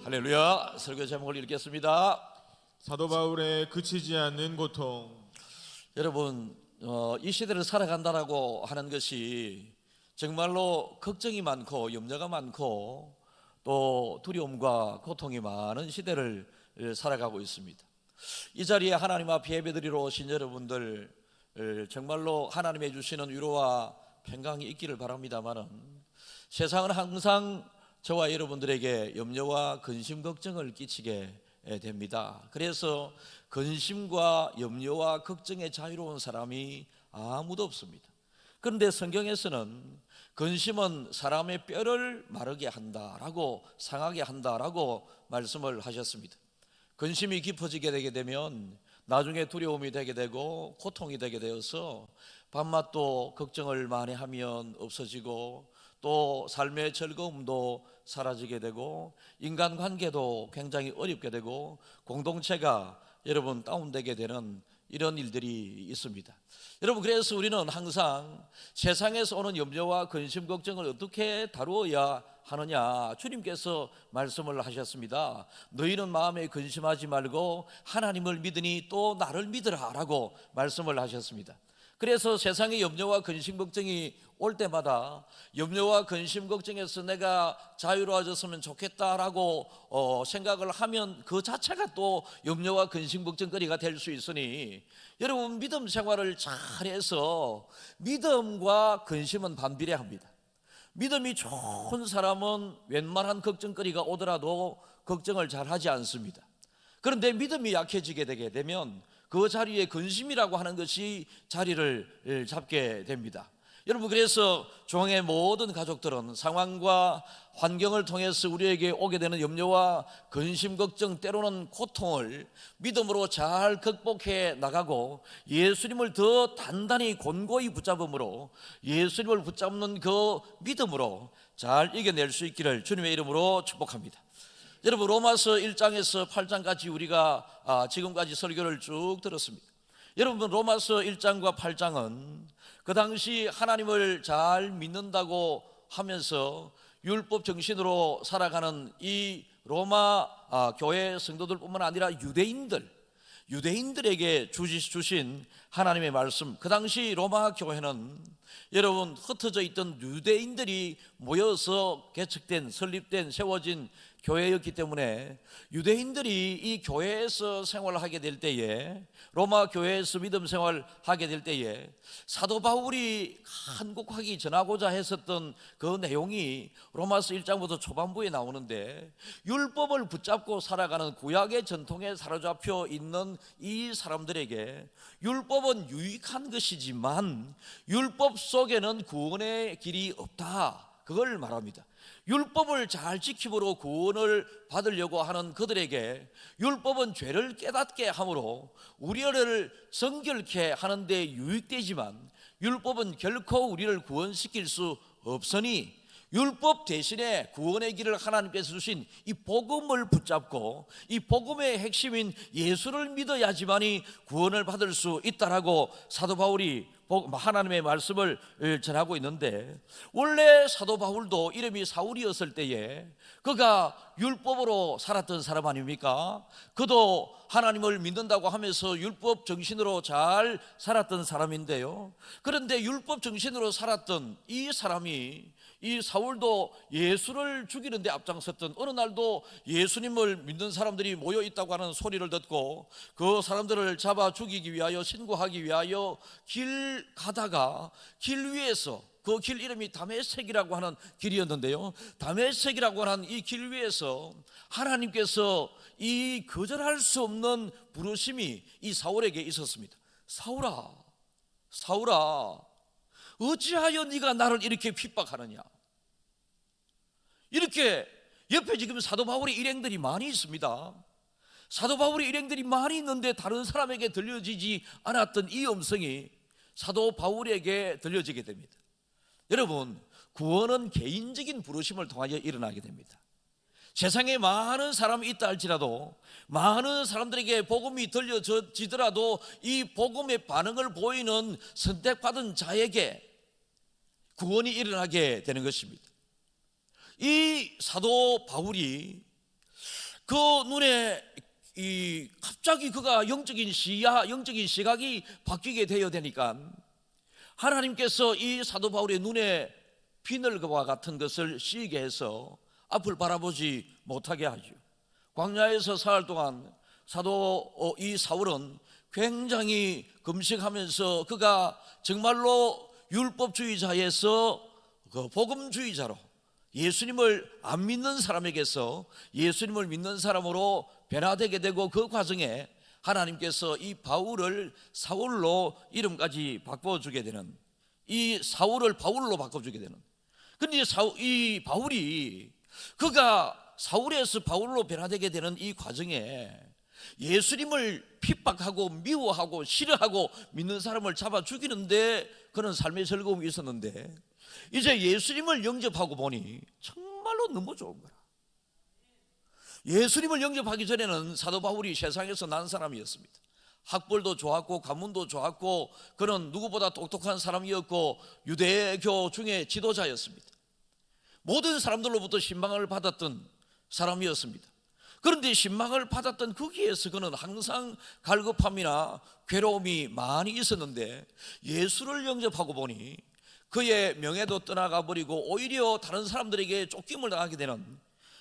할렐루야. 설교 제목을 읽겠습니다. 사도 바울의 그치지 않는 고통. 여러분, 이 시대를 살아간다라고 하는 것이 정말로 걱정이 많고 염려가 많고 또 두려움과 고통이 많은 시대를 살아가고 있습니다. 이 자리에 하나님 앞에 예배드리러 오신 여러분들, 정말로 하나님이 주시는 위로와 평강이 있기를 바랍니다마는 세상은 항상 저와 여러분들에게 염려와 근심 걱정을 끼치게 됩니다. 그래서 근심과 염려와 걱정에 자유로운 사람이 아무도 없습니다. 그런데 성경에서는 근심은 사람의 뼈를 마르게 한다라고, 상하게 한다라고 말씀을 하셨습니다. 근심이 깊어지게 되게 되면 나중에 두려움이 되게 되고 고통이 되게 되어서 밤낮도 걱정을 많이 하면 없어지고 또 삶의 즐거움도 사라지게 되고 인간관계도 굉장히 어렵게 되고 공동체가 여러분 다운되게 되는 이런 일들이 있습니다. 여러분, 그래서 우리는 항상 세상에서 오는 염려와 근심 걱정을 어떻게 다루어야 하느냐, 주님께서 말씀을 하셨습니다. 너희는 마음에 근심하지 말고 하나님을 믿으니 또 나를 믿으라 라고 말씀을 하셨습니다. 그래서 세상의 염려와 근심 걱정이 올 때마다 염려와 근심 걱정에서 내가 자유로워졌으면 좋겠다라고 생각을 하면 그 자체가 또 염려와 근심 걱정거리가 될 수 있으니 여러분, 믿음 생활을 잘해서 믿음과 근심은 반비례합니다. 믿음이 좋은 사람은 웬만한 걱정거리가 오더라도 걱정을 잘 하지 않습니다. 그런데 믿음이 약해지게 되게 되면 그 자리에 근심이라고 하는 것이 자리를 잡게 됩니다. 여러분, 그래서 종의 모든 가족들은 상황과 환경을 통해서 우리에게 오게 되는 염려와 근심 걱정, 때로는 고통을 믿음으로 잘 극복해 나가고 예수님을 더 단단히 권고히 붙잡음으로, 예수님을 붙잡는 그 믿음으로 잘 이겨낼 수 있기를 주님의 이름으로 축복합니다. 여러분, 로마서 1장에서 8장까지 우리가 지금까지 설교를 쭉 들었습니다. 여러분, 로마서 1장과 8장은 그 당시 하나님을 잘 믿는다고 하면서 율법 정신으로 살아가는 이 로마 교회 성도들뿐만 아니라 유대인들에게 주신 하나님의 말씀. 그 당시 로마 교회는 여러분, 흩어져 있던 유대인들이 모여서 개척된, 설립된, 세워진 교회였기 때문에 유대인들이 이 교회에서 생활하게 될 때에, 로마 교회에서 믿음 생활하게 될 때에 사도 바울이 간곡하게 전하고자 했었던 그 내용이 로마서 1장부터 초반부에 나오는데, 율법을 붙잡고 살아가는 구약의 전통에 사로잡혀 있는 이 사람들에게 율법은 유익한 것이지만 율법 속에는 구원의 길이 없다, 그걸 말합니다. 율법을 잘 지킴으로 구원을 받으려고 하는 그들에게 율법은 죄를 깨닫게 함으로 우리를 정결케 하는 데 유익되지만 율법은 결코 우리를 구원시킬 수 없으니 율법 대신에 구원의 길을 하나님께서 주신 이 복음을 붙잡고 이 복음의 핵심인 예수를 믿어야지만이 구원을 받을 수 있다라고 사도 바울이 하나님의 말씀을 전하고 있는데, 원래 사도 바울도 이름이 사울이었을 때에 그가 율법으로 살았던 사람 아닙니까? 그도 하나님을 믿는다고 하면서 율법 정신으로 잘 살았던 사람인데요, 그런데 율법 정신으로 살았던 이 사람이, 이 사울도 예수를 죽이는 데 앞장섰던, 어느 날도 예수님을 믿는 사람들이 모여 있다고 하는 소리를 듣고 그 사람들을 잡아 죽이기 위하여, 신고하기 위하여 길 가다가 길 위에서, 그 길 이름이 다메섹이라고 하는 길이었는데요, 다메섹이라고 하는 이 길 위에서 하나님께서 이 거절할 수 없는 부르심이 이 사울에게 있었습니다. 사울아, 사울아, 어찌하여 네가 나를 이렇게 핍박하느냐. 이렇게 옆에 지금 사도 바울의 일행들이 많이 있습니다. 사도 바울의 일행들이 많이 있는데 다른 사람에게 들려지지 않았던 이 음성이 사도 바울에게 들려지게 됩니다. 여러분, 구원은 개인적인 부르심을 통하여 일어나게 됩니다. 세상에 많은 사람이 있다 할지라도, 많은 사람들에게 복음이 들려지더라도 이 복음의 반응을 보이는 선택받은 자에게 구원이 일어나게 되는 것입니다. 이 사도 바울이 그 눈에 갑자기 그가 영적인 시각이 바뀌게 되어 되니까 하나님께서 이 사도 바울의 눈에 비늘과 같은 것을 씌게 해서 앞을 바라보지 못하게 하죠. 광야에서 사흘 동안 이 사울은 굉장히 금식하면서 그가 정말로 율법주의자에서 그 복음주의자로 예수님을 안 믿는 사람에게서 예수님을 믿는 사람으로 변화되게 되고, 그 과정에 하나님께서 이 바울을 사울로 이름까지 바꿔주게 되는, 이 사울을 바울로 바꿔주게 되는. 그런데 이 바울이 그가 사울에서 바울로 변화되게 되는 이 과정에 예수님을 핍박하고 미워하고 싫어하고 믿는 사람을 잡아 죽이는데 그런 삶의 즐거움이 있었는데, 이제 예수님을 영접하고 보니 정말로 너무 좋은 거야. 예수님을 영접하기 전에는 사도 바울이 세상에서 난 사람이었습니다. 학벌도 좋았고 가문도 좋았고 그는 누구보다 똑똑한 사람이었고 유대교 중에 지도자였습니다. 모든 사람들로부터 신방을 받았던 사람이었습니다. 그런데 신방을 받았던 거기에서 그는 항상 갈급함이나 괴로움이 많이 있었는데, 예수를 영접하고 보니 그의 명예도 떠나가 버리고 오히려 다른 사람들에게 쫓김을 당하게 되는,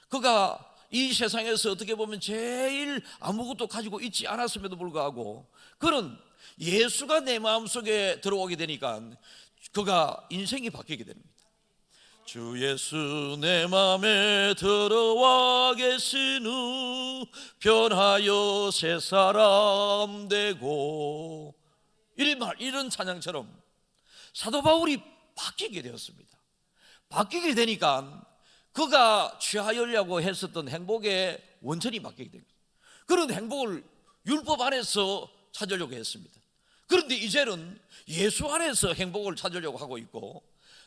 그가 이 세상에서 어떻게 보면 제일 아무것도 가지고 있지 않았음에도 불구하고 그는 예수가 내 마음속에 들어오게 되니까 그가 인생이 바뀌게 됩니다. 주 예수 내 맘에 들어와 계신 후 변하여 새 사람 되고, 이런 찬양처럼 사도 바울이 바뀌게 되었습니다. 바뀌게 되니까 그가 취하려고 했었던 행복의 원천이 바뀌게 됩니다. 그런 행복을 율법 안에서 찾으려고 했습니다. 그런데 이제는 예수 안에서 행복을 찾으려고 하고 있고,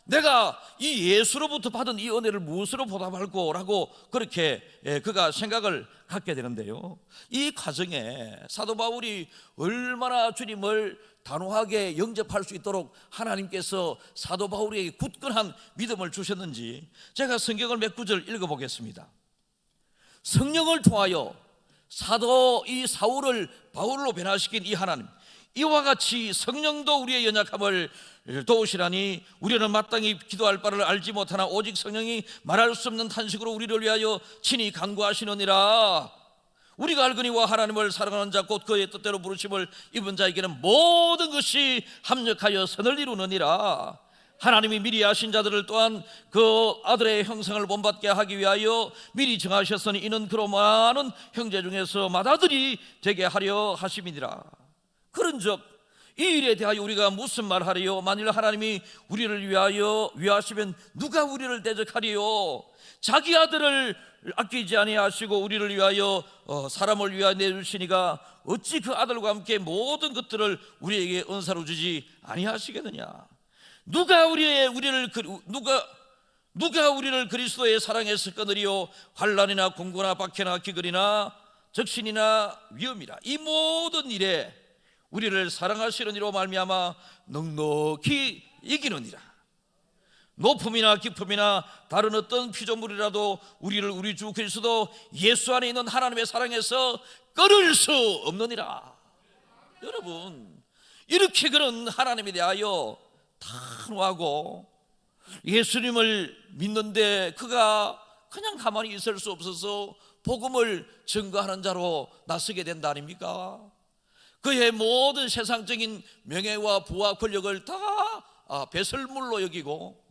내가 이 예수로부터 받은 이 은혜를 무엇으로 보답할 거라고 그렇게 그가 생각을 갖게 되는데요, 이 과정에 사도 바울이 얼마나 주님을 단호하게 영접할 수 있도록 하나님께서 사도 바울에게 굳건한 믿음을 주셨는지 제가 성경을 몇 구절 읽어보겠습니다. 성령을 통하여 이 사울을 바울로 변화시킨 이 하나님, 이와 같이 성령도 우리의 연약함을 도우시라니 우리는 마땅히 기도할 바를 알지 못하나 오직 성령이 말할 수 없는 탄식으로 우리를 위하여 친히 간구하시느니라. 우리가 알거니와 하나님을 사랑하는 자 곧 그의 뜻대로 부르심을 입은 자에게는 모든 것이 합력하여 선을 이루느니라. 하나님이 미리 아신 자들을 또한 그 아들의 형상을 본받게 하기 위하여 미리 정하셨으니 이는 그로 많은 형제 중에서 맏아들이 되게 하려 하심이니라. 그런즉 이 일에 대하여 우리가 무슨 말하리요? 만일 하나님이 우리를 위하시면 누가 우리를 대적하리요? 자기 아들을 아끼지 아니하시고 우리를 위하여 사람을 위하여 내주시니가 어찌 그 아들과 함께 모든 것들을 우리에게 은사로 주지 아니하시겠느냐? 누가 우리를 그리스도의 사랑에서 끊으리요? 환난이나 공고나 박해나 기근이나 적신이나 위험이라. 이 모든 일에 우리를 사랑하시는 이로 말미암아 넉넉히 이기느니라. 높음이나 깊음이나 다른 어떤 피조물이라도 우리를 우리 주 그리스도 예수 안에 있는 하나님의 사랑에서 끊을 수 없느니라. 여러분, 이렇게 그런 하나님에 대하여 단호하고 예수님을 믿는데 그가 그냥 가만히 있을 수 없어서 복음을 증거하는 자로 나서게 된다 아닙니까? 그의 모든 세상적인 명예와 부와 권력을 다 배설물로 여기고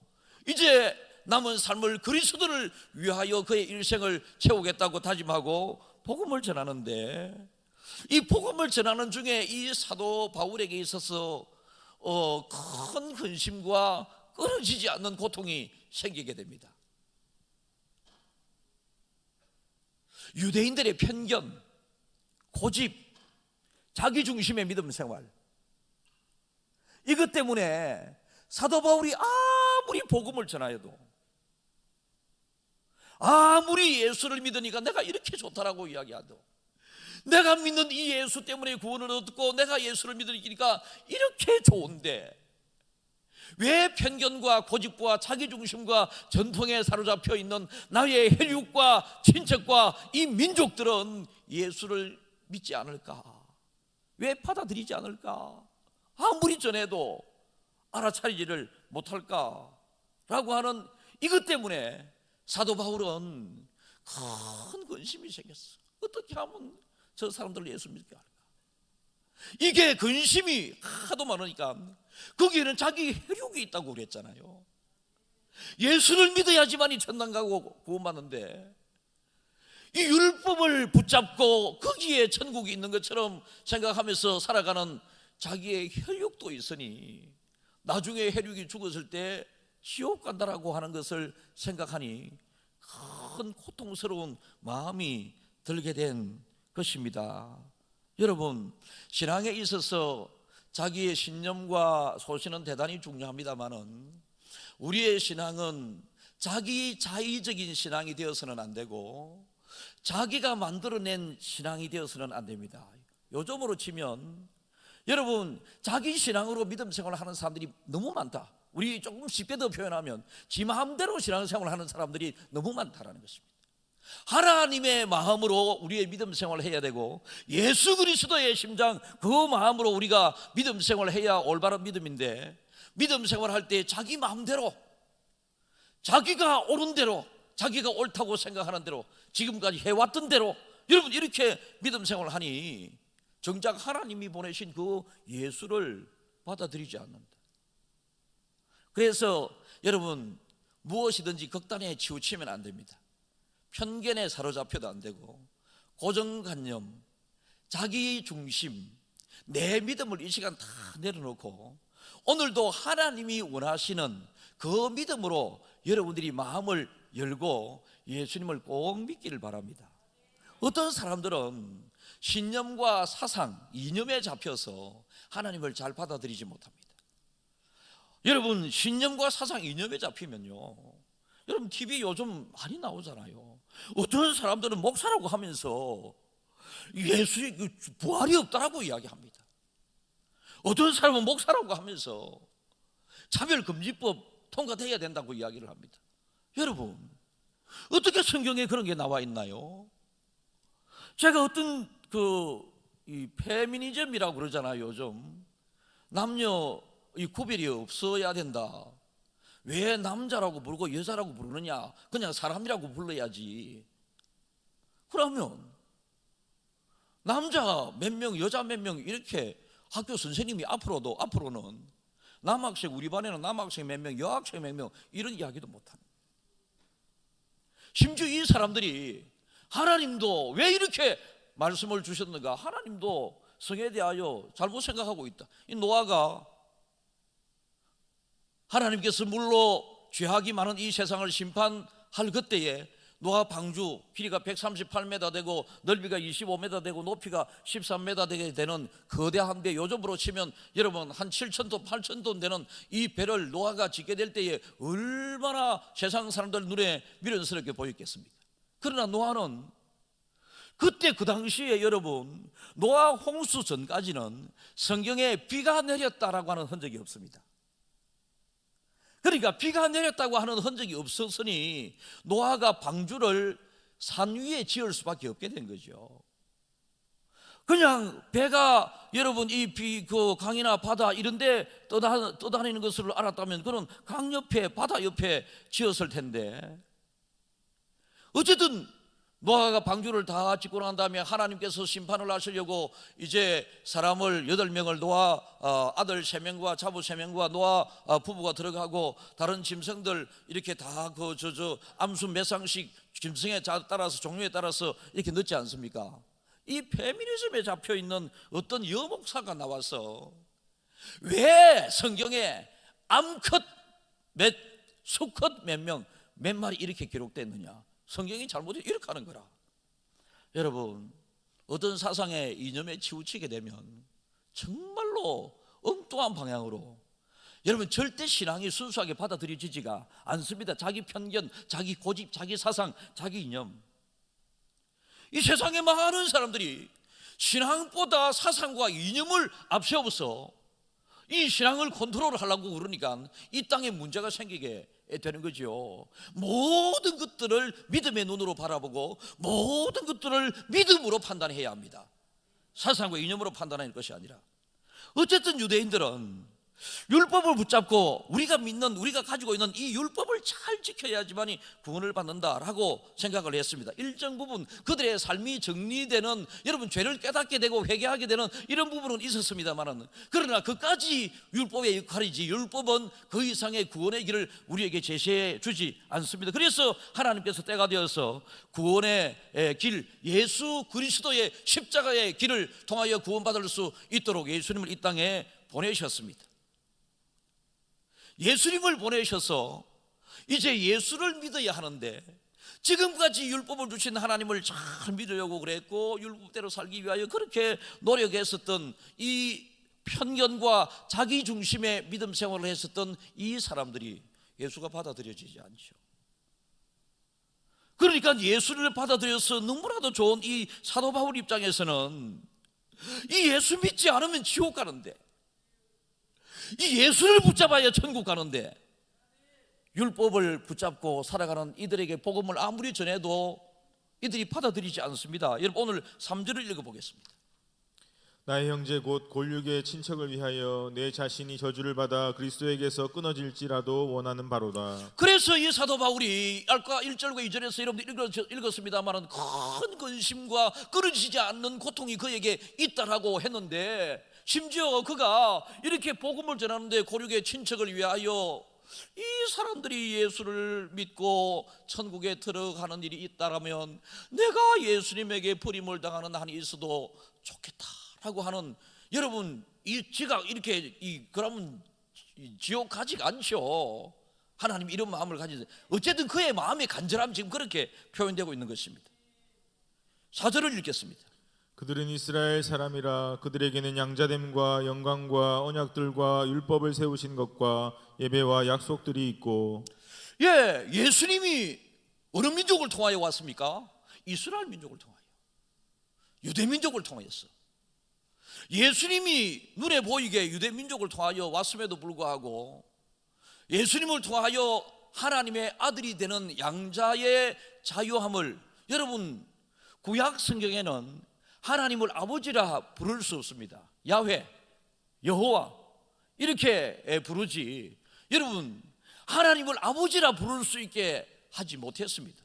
이제 남은 삶을 그리스도를 위하여 그의 일생을 채우겠다고 다짐하고 복음을 전하는데, 이 복음을 전하는 중에 이 사도 바울에게 있어서 큰 근심과 끊어지지 않는 고통이 생기게 됩니다. 유대인들의 편견, 고집, 자기중심의 믿음 생활, 이것 때문에 사도 바울이 아무리 복음을 전하여도, 아무리 예수를 믿으니까 내가 이렇게 좋다라고 이야기하도, 내가 믿는 이 예수 때문에 구원을 얻고 내가 예수를 믿으니까 이렇게 좋은데 왜 편견과 고집과 자기중심과 전통에 사로잡혀 있는 나의 혈육과 친척과 이 민족들은 예수를 믿지 않을까? 왜 받아들이지 않을까? 아무리 전해도 알아차리지를 못할까? 라고 하는 이것 때문에 사도 바울은 큰 근심이 생겼어. 어떻게 하면 저 사람들을 예수 믿게 할까? 이게 근심이 하도 많으니까 거기에는 자기 혈육이 있다고 그랬잖아요. 예수를 믿어야지만이 천당 가고 구원받는데 이 율법을 붙잡고 거기에 천국이 있는 것처럼 생각하면서 살아가는 자기의 혈육도 있으니 나중에 혈육이 죽었을 때 지옥 간다라고 하는 것을 생각하니 큰 고통스러운 마음이 들게 된 것입니다. 여러분, 신앙에 있어서 자기의 신념과 소신은 대단히 중요합니다만은 우리의 신앙은 자기 자의적인 신앙이 되어서는 안 되고 자기가 만들어낸 신앙이 되어서는 안 됩니다. 요즘으로 치면 여러분, 자기 신앙으로 믿음 생활을 하는 사람들이 너무 많다. 우리 조금 쉽게 더 표현하면 지 마음대로 신앙 생활을 하는 사람들이 너무 많다라는 것입니다. 하나님의 마음으로 우리의 믿음 생활을 해야 되고 예수 그리스도의 심장 그 마음으로 우리가 믿음 생활을 해야 올바른 믿음인데, 믿음 생활할 때 자기 마음대로 자기가 옳은 대로 자기가 옳다고 생각하는 대로 지금까지 해왔던 대로 여러분 이렇게 믿음 생활을 하니 정작 하나님이 보내신 그 예수를 받아들이지 않는다. 그래서 여러분 무엇이든지 극단에 치우치면 안 됩니다. 편견에 사로잡혀도 안 되고 고정관념, 자기 중심, 내 믿음을 이 시간 다 내려놓고 오늘도 하나님이 원하시는 그 믿음으로 여러분들이 마음을 열고 예수님을 꼭 믿기를 바랍니다. 어떤 사람들은 신념과 사상, 이념에 잡혀서 하나님을 잘 받아들이지 못합니다. 여러분, 신념과 사상, 이념에 잡히면요, 여러분 TV 요즘 많이 나오잖아요. 어떤 사람들은 목사라고 하면서 예수의 부활이 없다라고 이야기합니다. 어떤 사람은 목사라고 하면서 차별금지법 통과돼야 된다고 이야기를 합니다. 여러분, 어떻게 성경에 그런 게 나와 있나요? 제가 어떤 이 페미니즘이라고 그러잖아요. 요즘 남녀 이 구별이 없어야 된다. 왜 남자라고 부르고 여자라고 부르느냐? 그냥 사람이라고 불러야지. 그러면 남자 몇 명, 여자 몇 명 이렇게 학교 선생님이 앞으로는 남학생, 우리 반에는 남학생 몇 명, 여학생 몇 명 이런 이야기도 못합니다. 심지어 이 사람들이 하나님도 왜 이렇게 말씀을 주셨는가? 하나님도 성에 대하여 잘못 생각하고 있다. 이 노아가 하나님께서 물로 죄악이 많은 이 세상을 심판할 그때에 노아 방주 길이가 138m 되고 넓이가 25m 되고 높이가 13m 되게 되는 거대한 배, 요즘으로 치면 여러분 한 7,000톤 8,000톤 되는 이 배를 노아가 짓게 될 때에 얼마나 세상 사람들 눈에 미련스럽게 보였겠습니까? 그러나 노아는 그때 그 당시에 여러분 노아 홍수 전까지는 성경에 비가 내렸다라고 하는 흔적이 없습니다. 그러니까 비가 내렸다고 하는 흔적이 없었으니 노아가 방주를 산 위에 지을 수밖에 없게 된 거죠. 그냥 배가 여러분 이 그 강이나 바다 이런데 떠다니는 것을 알았다면 그는 강 옆에 바다 옆에 지었을 텐데, 어쨌든 노아가 방주를 다 짓고 난 다음에 하나님께서 심판을 하시려고 이제 사람을 8명을 노아 아들 3명과 자부 3명과 노아 부부가 들어가고 다른 짐승들 이렇게 다 암수 몇 상씩 짐승에 따라서 종류에 따라서 이렇게 넣지 않습니까? 이 페미니즘에 잡혀 있는 어떤 여목사가 나와서 왜 성경에 암컷 수컷 몇 명, 몇 마리 이렇게 기록됐느냐? 성경이 잘못해 이렇게 하는 거라. 여러분, 어떤 사상의 이념에 치우치게 되면 정말로 엉뚱한 방향으로 여러분 절대 신앙이 순수하게 받아들여지지가 않습니다. 자기 편견, 자기 고집, 자기 사상, 자기 이념. 이 세상에 많은 사람들이 신앙보다 사상과 이념을 앞세워서 이 신앙을 컨트롤하려고 그러니까 이 땅에 문제가 생기게 되는 거죠. 모든 것들을 믿음의 눈으로 바라보고 모든 것들을 믿음으로 판단해야 합니다. 사상과 이념으로 판단할 것이 아니라. 어쨌든 유대인들은 율법을 붙잡고 우리가 믿는, 우리가 가지고 있는 이 율법을 잘 지켜야지만이 구원을 받는다라고 생각을 했습니다. 일정 부분 그들의 삶이 정리되는, 여러분 죄를 깨닫게 되고 회개하게 되는 이런 부분은 있었습니다만은, 그러나 그까지 율법의 역할이지 율법은 그 이상의 구원의 길을 우리에게 제시해 주지 않습니다. 그래서 하나님께서 때가 되어서 구원의 길, 예수 그리스도의 십자가의 길을 통하여 구원받을 수 있도록 예수님을 이 땅에 보내셨습니다. 예수님을 보내셔서 이제 예수를 믿어야 하는데, 지금까지 율법을 주신 하나님을 잘 믿으려고 그랬고 율법대로 살기 위하여 그렇게 노력했었던 이 편견과 자기 중심의 믿음 생활을 했었던 이 사람들이 예수가 받아들여지지 않죠. 그러니까 예수를 받아들여서 너무나도 좋은 이 사도 바울 입장에서는 이 예수 믿지 않으면 지옥 가는데, 이 예수를 붙잡아야 천국 가는데, 율법을 붙잡고 살아가는 이들에게 복음을 아무리 전해도 이들이 받아들이지 않습니다. 여러분, 오늘 3절을 읽어보겠습니다. 나의 형제 곧 골육의 친척을 위하여 내 자신이 저주를 받아 그리스도에게서 끊어질지라도 원하는 바로다. 그래서 이 사도 바울이 아까 1절과 2절에서 여러분들 읽었습니다만 큰 근심과 끊어지지 않는 고통이 그에게 있다라고 했는데, 심지어 그가 이렇게 복음을 전하는데 고륙의 친척을 위하여 이 사람들이 예수를 믿고 천국에 들어가는 일이 있다라면 내가 예수님에게 버림을 당하는 한이 있어도 좋겠다라고 하는, 여러분 이 지각 이렇게 그러면 지옥 가지가 않죠. 하나님 이런 마음을 가지세요. 어쨌든 그의 마음의 간절함 지금 그렇게 표현되고 있는 것입니다. 4절을 읽겠습니다. 그들은 이스라엘 사람이라 그들에게는 양자됨과 영광과 언약들과 율법을 세우신 것과 예배와 약속들이 있고. 예수님이 어느 민족을 통하여 왔습니까? 이스라엘 민족을 통하여, 유대 민족을 통하였어. 예수님이 눈에 보이게 유대 민족을 통하여 왔음에도 불구하고 예수님을 통하여 하나님의 아들이 되는 양자의 자유함을, 여러분 구약 성경에는 하나님을 아버지라 부를 수 없습니다. 야훼, 여호와 이렇게 부르지, 여러분 하나님을 아버지라 부를 수 있게 하지 못했습니다.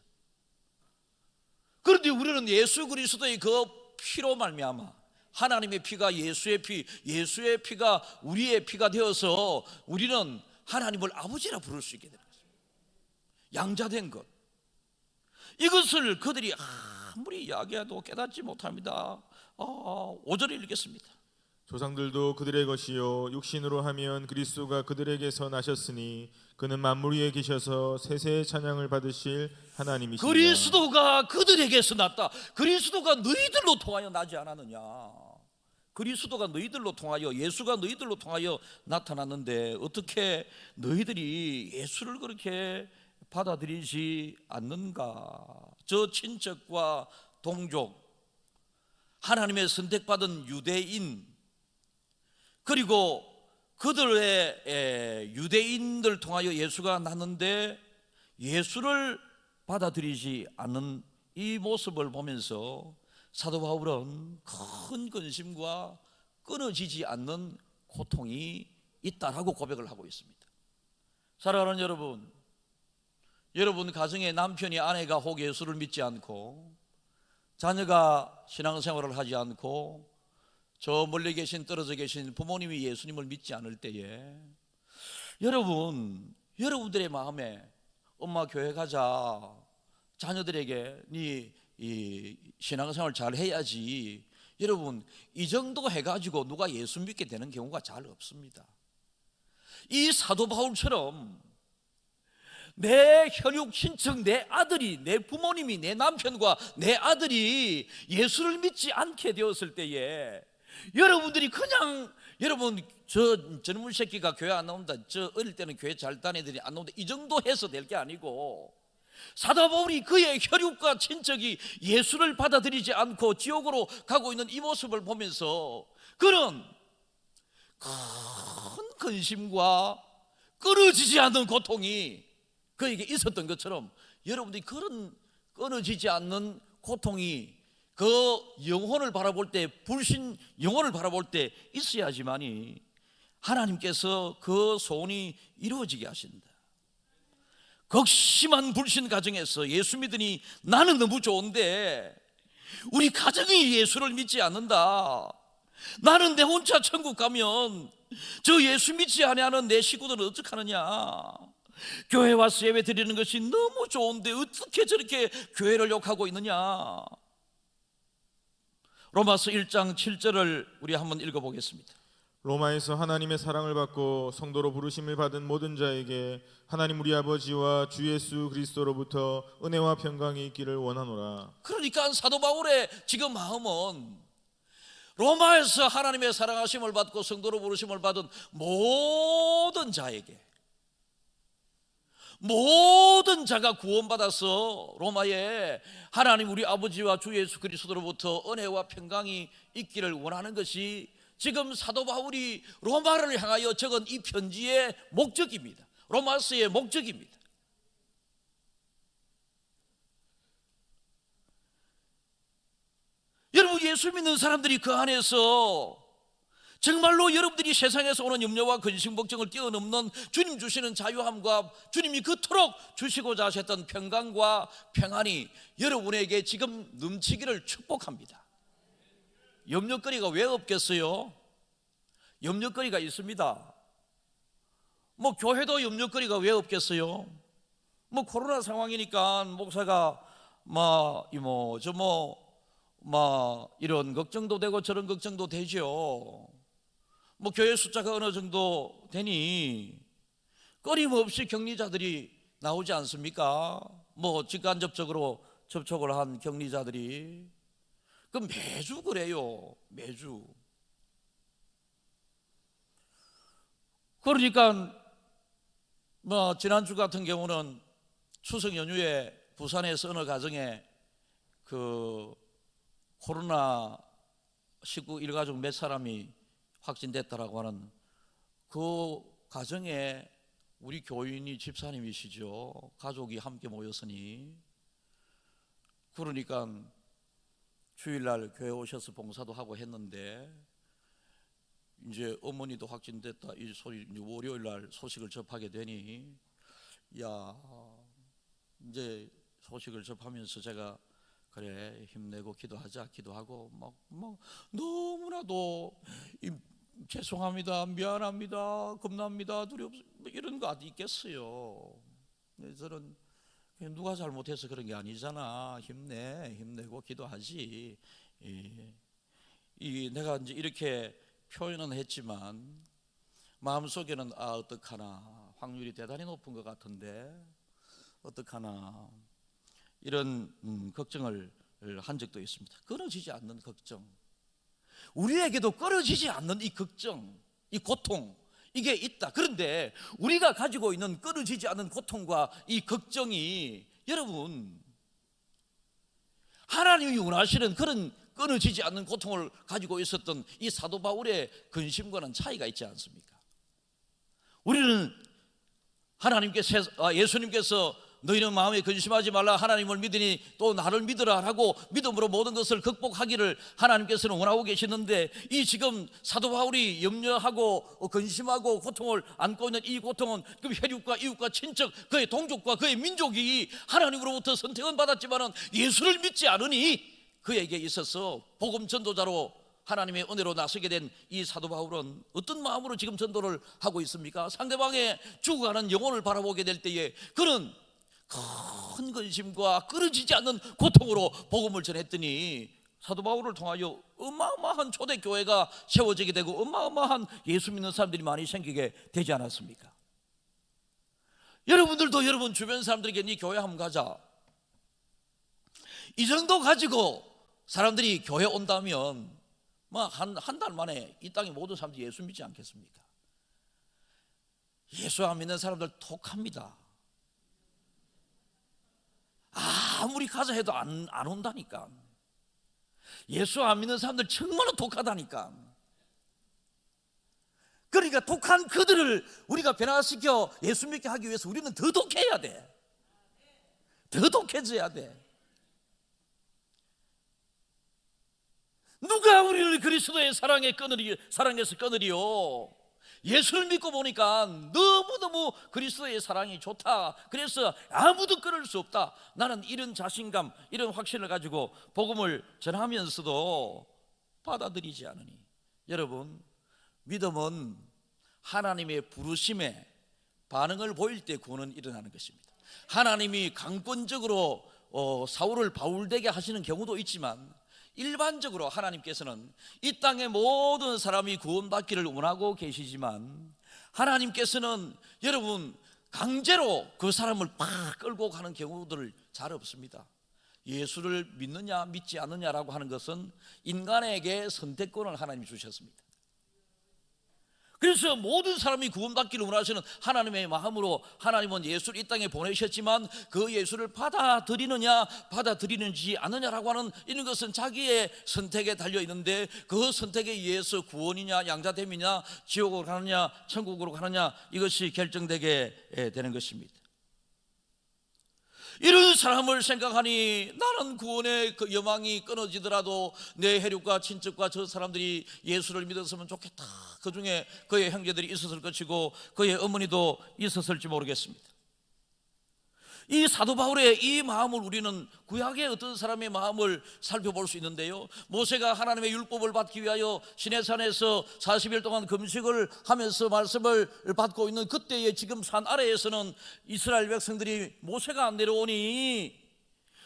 그런데 우리는 예수 그리스도의 그 피로 말미암아, 하나님의 피가 예수의 피, 예수의 피가 우리의 피가 되어서 우리는 하나님을 아버지라 부를 수 있게 되는 것입니다. 양자된 것, 이것을 그들이 아무리 이야기해도 깨닫지 못합니다. 5절을 읽겠습니다. 조상들도 그들의 것이요 육신으로 하면 그리스도가 그들에게서 나셨으니 그는 만물 위에 계셔서 세세의 찬양을 받으실 하나님이시니라. 그리스도가 그들에게서 났다. 그리스도가 너희들로 통하여 나지 않았느냐. 그리스도가 너희들로 통하여, 예수가 너희들로 통하여 나타났는데 어떻게 너희들이 예수를 그렇게 받아들이지 않는가. 저 친척과 동족, 하나님의 선택받은 유대인, 그리고 그들의 유대인들 통하여 예수가 났는데 예수를 받아들이지 않는 이 모습을 보면서 사도 바울은 큰 근심과 끊어지지 않는 고통이 있다라고 고백을 하고 있습니다. 사랑하는 여러분, 여러분 가정에 남편이, 아내가 혹 예수를 믿지 않고 자녀가 신앙생활을 하지 않고 저 멀리 계신, 떨어져 계신 부모님이 예수님을 믿지 않을 때에 여러분들의 마음에 엄마 교회 가자, 자녀들에게 네 이 신앙생활 잘 해야지, 여러분 이 정도 해가지고 누가 예수 믿게 되는 경우가 잘 없습니다. 이 사도 바울처럼 내 혈육 친척, 내 아들이, 내 부모님이, 내 남편과 내 아들이 예수를 믿지 않게 되었을 때에 여러분들이 그냥, 여러분 저 젊은 새끼가 교회 안 나온다, 저 어릴 때는 교회 잘 다니더니 안 나온다, 이 정도 해서 될 게 아니고, 사도 바울이 그의 혈육과 친척이 예수를 받아들이지 않고 지옥으로 가고 있는 이 모습을 보면서 그는 큰 근심과 끊어지지 않는 고통이 그에게 있었던 것처럼 여러분들이 그런 끊어지지 않는 고통이 그 영혼을 바라볼 때, 불신 영혼을 바라볼 때 있어야지만이 하나님께서 그 소원이 이루어지게 하신다. 극심한 불신 가정에서 예수 믿으니 나는 너무 좋은데 우리 가정이 예수를 믿지 않는다. 나는 내 혼자 천국 가면 저 예수 믿지 아니하는 내 식구들은 어떡하느냐. 교회 와서 예배 드리는 것이 너무 좋은데 어떻게 저렇게 교회를 욕하고 있느냐. 로마서 1장 7절을 우리 한번 읽어보겠습니다. 로마에서 하나님의 사랑을 받고 성도로 부르심을 받은 모든 자에게 하나님 우리 아버지와 주 예수 그리스도로부터 은혜와 평강이 있기를 원하노라. 그러니까 사도 바울의 지금 마음은 로마에서 하나님의 사랑하심을 받고 성도로 부르심을 받은 모든 자에게, 모든 자가 구원받아서 로마에 하나님 우리 아버지와 주 예수 그리스도로부터 은혜와 평강이 있기를 원하는 것이 지금 사도 바울이 로마를 향하여 적은 이 편지의 목적입니다. 로마서의 목적입니다. 여러분, 예수 믿는 사람들이 그 안에서 정말로 여러분들이 세상에서 오는 염려와 근심 걱정을 뛰어넘는 주님 주시는 자유함과 주님이 그토록 주시고자 하셨던 평강과 평안이 여러분에게 지금 넘치기를 축복합니다. 염려거리가 왜 없겠어요? 염려거리가 있습니다. 뭐 교회도 염려거리가 왜 없겠어요? 뭐 코로나 상황이니까 목사가 이런 걱정도 되고 저런 걱정도 되죠. 뭐 교회 숫자가 어느 정도 되니 끊임없이 격리자들이 나오지 않습니까? 뭐 직간접적으로 접촉을 한 격리자들이 그 매주 그래요. 매주. 그러니까 뭐 지난주 같은 경우는 추석 연휴에 부산에서 어느 가정에 그 코로나 19 일가족 몇 사람이 확진됐다라고 하는 그 가정에 우리 교인이 집사님이시죠. 가족이 함께 모였으니 그러니까 주일날 교회 오셔서 봉사도 하고 했는데 이제 어머니도 확진됐다 이 소리 월요일날 소식을 접하게 되니 이제 소식을 접하면서 제가 그래 힘내고 기도하고 막 너무나도 죄송합니다, 미안합니다, 겁납니다, 두렵습니다 이런 거 어디 있겠어요. 저는 누가 잘못해서 그런 게 아니잖아. 힘내고 기도하지. 내가 이제 이렇게 표현은 했지만 마음속에는 어떡하나 확률이 대단히 높은 것 같은데 어떡하나 이런 걱정을 한 적도 있습니다. 끊어지지 않는 걱정, 우리에게도 끊어지지 않는 이 걱정, 이 고통 이게 있다. 그런데 우리가 가지고 있는 끊어지지 않는 고통과 이 걱정이 여러분 하나님이 원하시는 그런 끊어지지 않는 고통을 가지고 있었던 이 사도 바울의 근심과는 차이가 있지 않습니까? 우리는 예수님께서 너희는 마음에 근심하지 말라 하나님을 믿으니 또 나를 믿으라 하고 믿음으로 모든 것을 극복하기를 하나님께서는 원하고 계시는데 이 지금 사도 바울이 염려하고 근심하고 고통을 안고 있는 이 고통은 그 혈육과 이웃과 친척 그의 동족과 그의 민족이 하나님으로부터 선택은 받았지만은 예수를 믿지 않으니 그에게 있어서 복음 전도자로 하나님의 은혜로 나서게 된 이 사도 바울은 어떤 마음으로 지금 전도를 하고 있습니까? 상대방의 죽어가는 영혼을 바라보게 될 때에 그는 큰 근심과 끊어지지 않는 고통으로 복음을 전했더니 사도 바울을 통하여 어마어마한 초대교회가 세워지게 되고 어마어마한 예수 믿는 사람들이 많이 생기게 되지 않았습니까? 여러분들도 여러분 주변 사람들에게 네 교회 한번 가자 이 정도 가지고 사람들이 교회 온다면 한 달 만에 이 땅의 모든 사람들이 예수 믿지 않겠습니까? 예수 안 믿는 사람들 독합니다. 아무리 가자 해도 안 온다니까. 예수 안 믿는 사람들 정말로 독하다니까. 그러니까 독한 그들을 우리가 변화시켜 예수 믿게 하기 위해서 우리는 더 독해야 돼. 더 독해져야 돼. 누가 우리를 그리스도의 사랑에서 끊으리요? 예수를 믿고 보니까 너무너무 그리스도의 사랑이 좋다. 그래서 아무도 끊을 수 없다. 나는 이런 자신감, 이런 확신을 가지고 복음을 전하면서도 받아들이지 않으니, 여러분, 믿음은 하나님의 부르심에 반응을 보일 때 구원은 일어나는 것입니다. 하나님이 강권적으로 사울을 바울되게 하시는 경우도 있지만, 일반적으로 하나님께서는 이 땅의 모든 사람이 구원받기를 원하고 계시지만, 하나님께서는 여러분 강제로 그 사람을 팍 끌고 가는 경우들을 잘 없습니다. 예수를 믿느냐 믿지 않느냐라고 하는 것은 인간에게 선택권을 하나님이 주셨습니다. 그래서 모든 사람이 구원받기를 원하시는 하나님의 마음으로 하나님은 예수를 이 땅에 보내셨지만, 그 예수를 받아들이느냐 받아들이는지 않느냐라고 하는 이런 것은 자기의 선택에 달려 있는데, 그 선택에 의해서 구원이냐 양자됨이냐 지옥으로 가느냐 천국으로 가느냐 이것이 결정되게 되는 것입니다. 이런 사람을 생각하니 나는 구원의 그 여망이 끊어지더라도 내 혈육과 친척과 저 사람들이 예수를 믿었으면 좋겠다. 그 중에 그의 형제들이 있었을 것이고 그의 어머니도 있었을지 모르겠습니다. 이 사도 바울의 이 마음을 우리는 구약의 어떤 사람의 마음을 살펴볼 수 있는데요, 모세가 하나님의 율법을 받기 위하여 시내산에서 40일 동안 금식을 하면서 말씀을 받고 있는 그때에 지금 산 아래에서는 이스라엘 백성들이 모세가 안 내려오니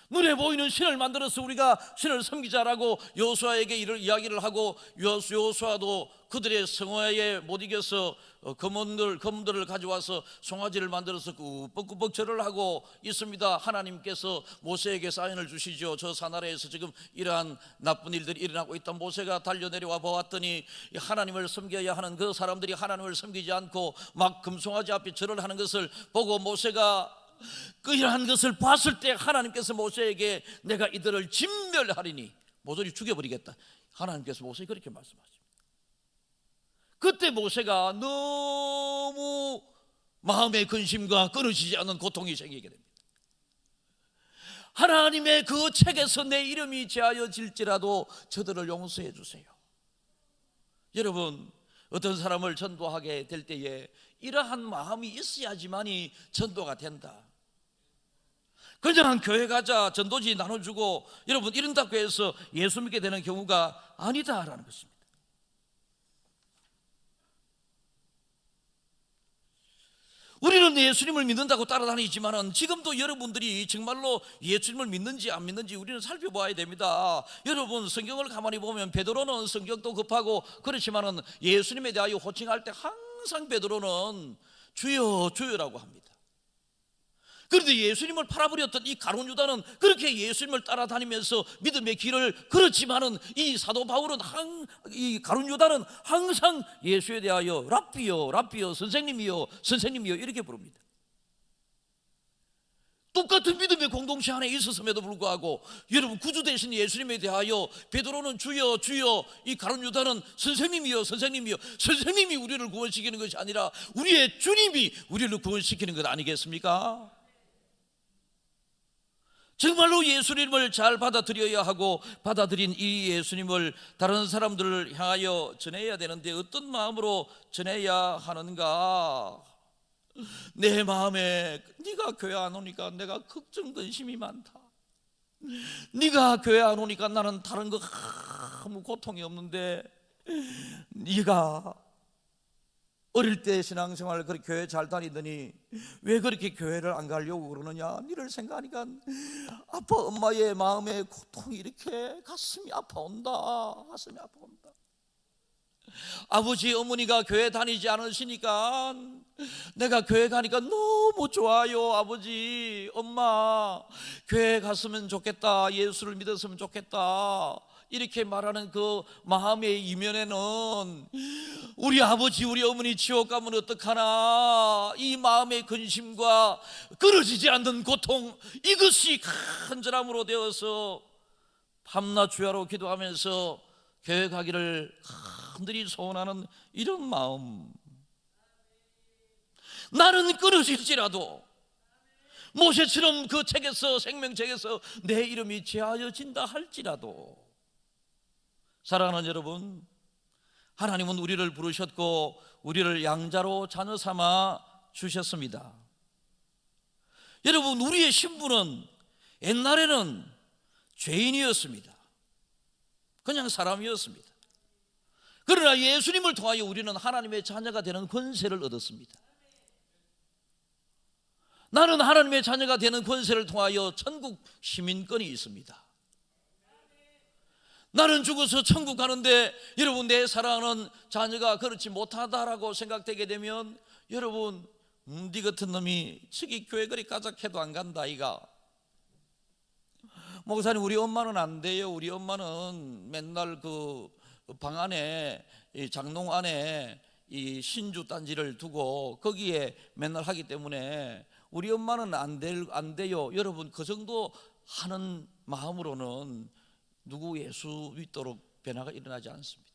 눈에 보이는 신을 만들어서 우리가 신을 섬기자라고 여호수아에게 이를 이야기를 하고, 여호수아도 그들의 성화에 못 이겨서 검들을 가져와서 송아지를 만들어서 꾸벅꾸벅 절을 하고 있습니다. 하나님께서 모세에게 사인을 주시죠. 저 산 아래에서 지금 이러한 나쁜 일들이 일어나고 있다. 모세가 달려내려와 보았더니 하나님을 섬겨야 하는 그 사람들이 하나님을 섬기지 않고 막 금송아지 앞에 절을 하는 것을 보고, 모세가 이러한 것을 봤을 때 하나님께서 모세에게 내가 이들을 진멸하리니 모조리 죽여버리겠다. 하나님께서 모세에게 그렇게 말씀하십니다. 그때 모세가 너무 마음의 근심과 끊어지지 않는 고통이 생기게 됩니다. 하나님의 그 책에서 내 이름이 제하여질지라도 저들을 용서해 주세요. 여러분, 어떤 사람을 전도하게 될 때에 이러한 마음이 있어야지만이 전도가 된다. 그냥 교회 가자 전도지 나눠주고 여러분 이런다고 해서 예수 믿게 되는 경우가 아니다라는 것입니다. 우리는 예수님을 믿는다고 따라다니지만 지금도 여러분들이 정말로 예수님을 믿는지 안 믿는지 우리는 살펴봐야 됩니다. 여러분, 성경을 가만히 보면 베드로는 성격도 급하고 그렇지만 예수님에 대하여 호칭할 때 항상 베드로는 주여 주여라고 합니다. 그런데 예수님을 팔아버렸던 이 가룟 유다는 그렇게 예수님을 따라다니면서 믿음의 길을 걸었지만은 이 사도 바울은 이 가룟 유다는 항상 예수에 대하여 랍비요 랍비요 선생님이요 선생님이요 이렇게 부릅니다. 똑같은 믿음의 공동체 안에 있었음에도 불구하고 여러분, 구주 되신 예수님에 대하여 베드로는 주여 주여, 이 가룟 유다는 선생님이요 선생님이요, 선생님이 우리를 구원시키는 것이 아니라 우리의 주님이 우리를 구원시키는 것 아니겠습니까? 정말로 예수님을 잘 받아들여야 하고 받아들인 이 예수님을 다른 사람들을 향하여 전해야 되는데 어떤 마음으로 전해야 하는가? 내 마음에 네가 교회 안 오니까 내가 걱정 근심이 많다. 네가 교회 안 오니까 나는 다른 거 아무 고통이 없는데 네가 어릴 때 신앙생활 그렇게 교회 잘 다니더니 왜 그렇게 교회를 안 가려고 그러느냐? 니를 생각하니까 아빠 엄마의 마음에 고통이 이렇게 가슴이 아파온다. 가슴이 아파온다. 아버지 어머니가 교회 다니지 않으시니까 내가 교회 가니까 너무 좋아요. 아버지 엄마 교회 갔으면 좋겠다. 예수를 믿었으면 좋겠다. 이렇게 말하는 그 마음의 이면에는 우리 아버지 우리 어머니 지옥 가면 어떡하나, 이 마음의 근심과 끊어지지 않는 고통, 이것이 간절함으로 되어서 밤낮 주야로 기도하면서 교회 가기를 사람들이 소원하는 이런 마음, 나는 끊어질지라도 모세처럼 그 책에서, 생명책에서 내 이름이 제하여진다 할지라도, 사랑하는 여러분, 하나님은 우리를 부르셨고 우리를 양자로 자녀 삼아 주셨습니다. 여러분, 우리의 신분은 옛날에는 죄인이었습니다. 그냥 사람이었습니다. 그러나 예수님을 통하여 우리는 하나님의 자녀가 되는 권세를 얻었습니다. 나는 하나님의 자녀가 되는 권세를 통하여 천국 시민권이 있습니다. 나는 죽어서 천국 가는데 여러분, 내 사랑하는 자녀가 그렇지 못하다라고 생각되게 되면, 여러분, 네 같은 놈이 저기 교회 그리 가자 해도 안 간다 이가. 목사님, 우리 엄마는 안 돼요. 우리 엄마는 맨날 그 방 안에, 이 장롱 안에 이 신주 단지를 두고 거기에 맨날 하기 때문에 우리 엄마는 안 돼요. 여러분, 그 정도 하는 마음으로는 누구 예수 믿도록 변화가 일어나지 않습니다.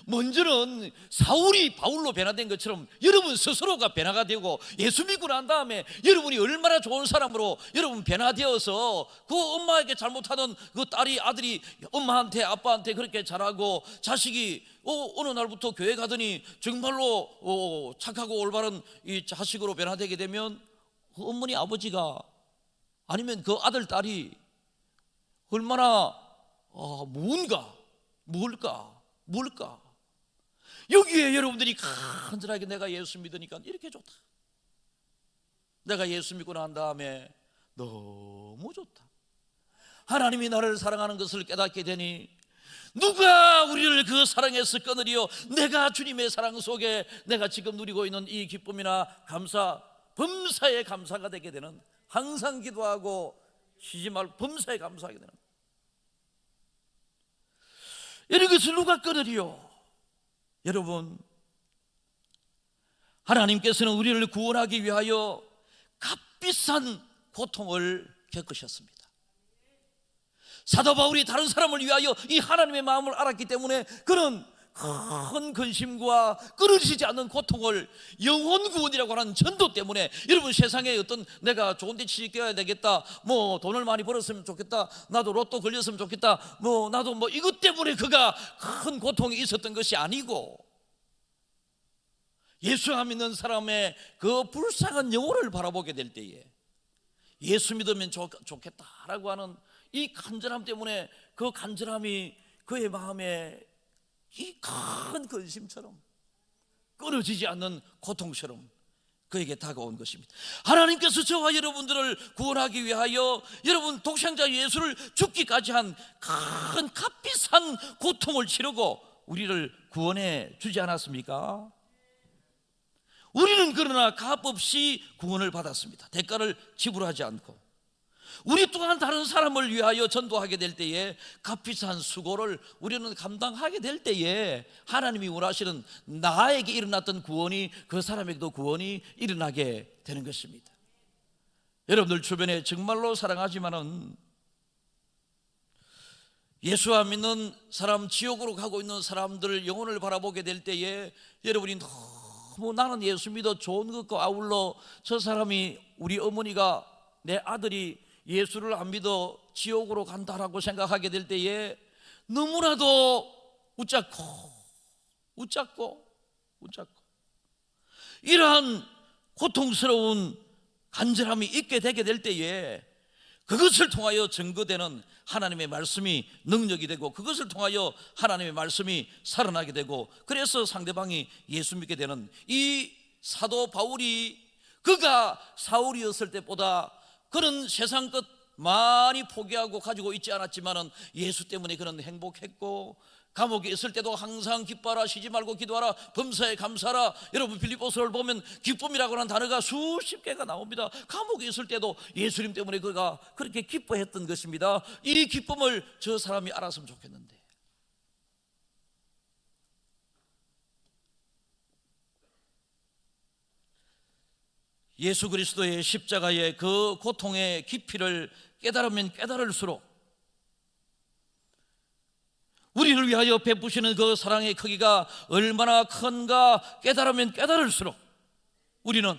먼저는 사울이 바울로 변화된 것처럼 여러분 스스로가 변화가 되고, 예수 믿고 난 다음에 여러분이 얼마나 좋은 사람으로 여러분 변화되어서 그 엄마에게 잘못하는 그 딸이, 아들이 엄마한테, 아빠한테 그렇게 잘하고, 자식이 어느 날부터 교회 가더니 정말로 착하고 올바른 이 자식으로 변화되게 되면, 그 어머니, 아버지가, 아니면 그 아들, 딸이 얼마나 뭘까? 여기에 여러분들이 간절하게 내가 예수 믿으니까 이렇게 좋다, 내가 예수 믿고 난 다음에 너무 좋다, 하나님이 나를 사랑하는 것을 깨닫게 되니 누가 우리를 그 사랑에서 끊으리요. 내가 주님의 사랑 속에 내가 지금 누리고 있는 이 기쁨이나 감사, 범사에 감사가 되게 되는, 항상 기도하고 쉬지 말고 범사에 감사하게 되는, 이런 것을 누가 끊으리요? 여러분, 하나님께서는 우리를 구원하기 위하여 값비싼 고통을 겪으셨습니다. 사도 바울이 다른 사람을 위하여 이 하나님의 마음을 알았기 때문에 그는 큰 근심과 끊어지지 않는 고통을, 영혼 구원이라고 하는 전도 때문에, 여러분, 세상에 어떤 내가 좋은 데 취직되어야 되겠다, 뭐 돈을 많이 벌었으면 좋겠다, 나도 로또 걸렸으면 좋겠다, 뭐 나도 뭐 이것 때문에 그가 큰 고통이 있었던 것이 아니고, 예수 안 믿는 사람의 그 불쌍한 영혼을 바라보게 될 때에 예수 믿으면 좋겠다라고 하는 이 간절함 때문에, 그 간절함이 그의 마음에 이 큰 근심처럼, 끊어지지 않는 고통처럼 그에게 다가온 것입니다. 하나님께서 저와 여러분들을 구원하기 위하여 여러분 독생자 예수를 죽기까지 한 큰 값비싼 고통을 치르고 우리를 구원해 주지 않았습니까? 우리는 그러나 값없이 구원을 받았습니다. 대가를 지불하지 않고. 우리 또한 다른 사람을 위하여 전도하게 될 때에 값비싼 수고를 우리는 감당하게 될 때에 하나님이 원하시는 나에게 일어났던 구원이 그 사람에게도 구원이 일어나게 되는 것입니다. 여러분들 주변에 정말로 사랑하지만은 예수 안 믿는 사람, 지옥으로 가고 있는 사람들 영혼을 바라보게 될 때에 여러분이 너무 나는 예수 믿어 좋은 것과 아울러 저 사람이, 우리 어머니가, 내 아들이 예수를 안 믿어 지옥으로 간다라고 생각하게 될 때에 너무나도 웃잡고 이러한 고통스러운 간절함이 있게 되게 될 때에 그것을 통하여 증거되는 하나님의 말씀이 능력이 되고, 그것을 통하여 하나님의 말씀이 살아나게 되고, 그래서 상대방이 예수 믿게 되는 이 사도 바울이, 그가 사울이었을 때보다 그는 세상 것 많이 포기하고 가지고 있지 않았지만은 예수 때문에 그는 행복했고, 감옥에 있을 때도 항상 기뻐하라, 쉬지 말고 기도하라, 범사에 감사하라. 여러분, 빌립보서를 보면 기쁨이라고 하는 단어가 수십 개가 나옵니다. 감옥에 있을 때도 예수님 때문에 그가 그렇게 기뻐했던 것입니다. 이 기쁨을 저 사람이 알았으면 좋겠는데, 예수 그리스도의 십자가의 그 고통의 깊이를 깨달으면 깨달을수록 우리를 위하여 베푸시는 그 사랑의 크기가 얼마나 큰가 깨달으면 깨달을수록 우리는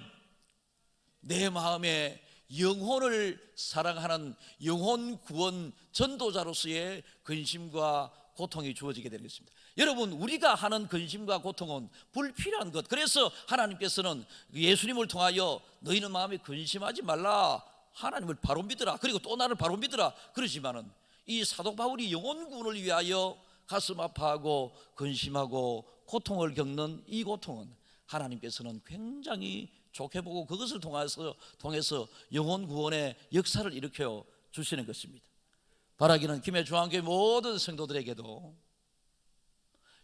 내 마음에 영혼을 사랑하는 영혼 구원 전도자로서의 근심과 고통이 주어지게 되겠습니다. 여러분, 우리가 하는 근심과 고통은 불필요한 것. 그래서 하나님께서는 예수님을 통하여 너희는 마음에 근심하지 말라, 하나님을 바로 믿으라, 그리고 또 나를 바로 믿으라 그러지만은 이 사도 바울이 영혼 구원을 위하여 가슴 아파하고 근심하고 고통을 겪는 이 고통은 하나님께서는 굉장히 좋게 보고 그것을 통해서 영혼 구원의 역사를 일으켜 주시는 것입니다. 바라기는 김해 중앙교회 모든 성도들에게도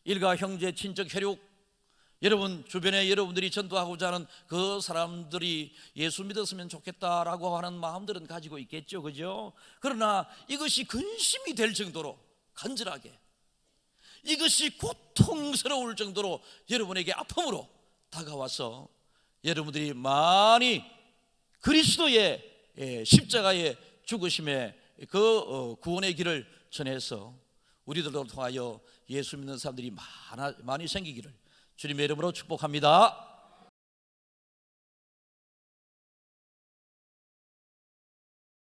일가 형제 친척 혈육, 여러분 주변에 여러분들이 전도하고자 하는 그 사람들이 예수 믿었으면 좋겠다라고 하는 마음들은 가지고 있겠죠, 그죠? 그러나 이것이 근심이 될 정도로 간절하게, 이것이 고통스러울 정도로 여러분에게 아픔으로 다가와서 여러분들이 많이 그리스도의 십자가의 죽으심의 그 구원의 길을 전해서 우리들도 통하여 예수 믿는 사람들이 많이 생기기를 주님의 이름으로 축복합니다.